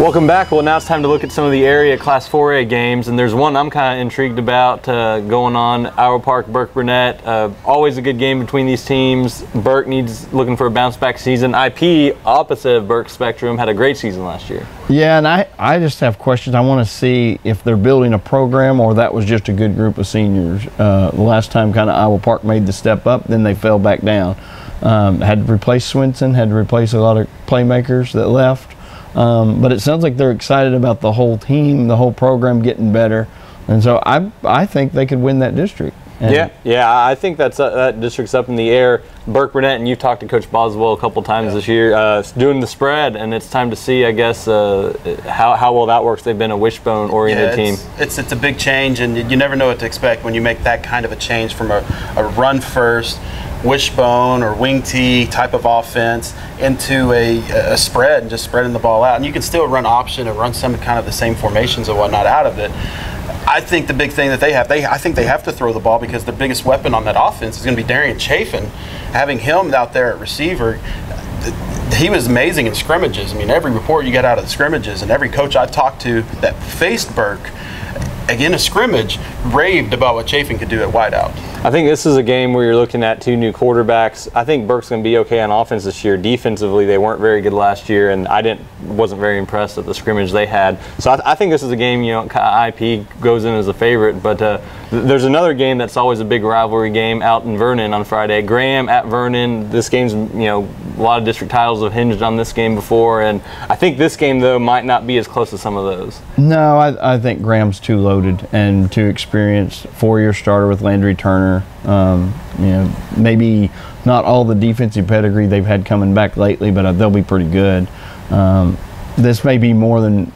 Welcome back. Well, now it's time to look at some of the area Class 4A games, and there's one I'm kind of intrigued about going on. Iowa Park, Burke-Burnett. Always a good game between these teams. Burke looking for a bounce-back season. IP, opposite of Burke's spectrum, had a great season last year. Yeah, and I just have questions. I want to see if they're building a program or that was just a good group of seniors. The last time kind of Iowa Park made the step up, then they fell back down. Had to replace Swinson, had to replace a lot of playmakers that left. But it sounds like they're excited about the whole team, the whole program getting better, and so I think they could win that district. And yeah, I think that district's up in the air. Burke-Burnett, and you've talked to Coach Boswell a couple times this year, doing the spread, and it's time to see, I guess, how well that works. They've been a wishbone-oriented team. It's a big change, and you never know what to expect when you make that kind of a change from a run-first, wishbone or wing tee type of offense into a spread and just spreading the ball out. And you can still run option and run some kind of the same formations and whatnot out of it. I think the big thing that I think they have to throw the ball because the biggest weapon on that offense is going to be Darian Chafin. Having him out there at receiver, he was amazing in scrimmages. I mean, every report you get out of the scrimmages and every coach I talked to that faced Burke, again, a scrimmage, raved about what Chafin could do at wideout. I think this is a game where you're looking at two new quarterbacks. I think Burke's going to be okay on offense this year. Defensively, they weren't very good last year, and I wasn't very impressed at the scrimmage they had. So I think this is a game, you know, IP goes in as a favorite, but there's another game that's always a big rivalry game out in Vernon on Friday. Graham at Vernon. This game's, you know, a lot of district titles have hinged on this game before, and I think this game, though, might not be as close as some of those. No, I think Graham's too loaded and too experienced. Four-year starter with Landry Turner. You know, maybe not all the defensive pedigree they've had coming back lately, but they'll be pretty good. This may be more than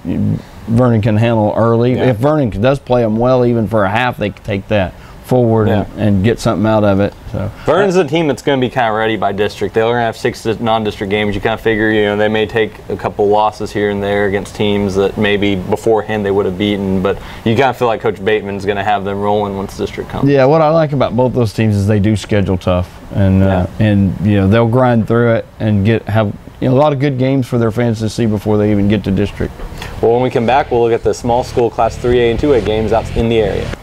Vernon can handle early. Yeah. If Vernon does play them well, even for a half, they can take that forward and get something out of it. So Vernon's a team that's going to be kind of ready by district. They're going to have 6 non-district games. You kind of figure, you know, they may take a couple losses here and there against teams that maybe beforehand they would have beaten, but you kind of feel like Coach Bateman's going to have them rolling once district comes. Yeah, what I like about both those teams is they do schedule tough, and you know, they'll grind through it and have a lot of good games for their fans to see before they even get to district. Well, when we come back, we'll look at the small school Class 3A and 2A games out in the area.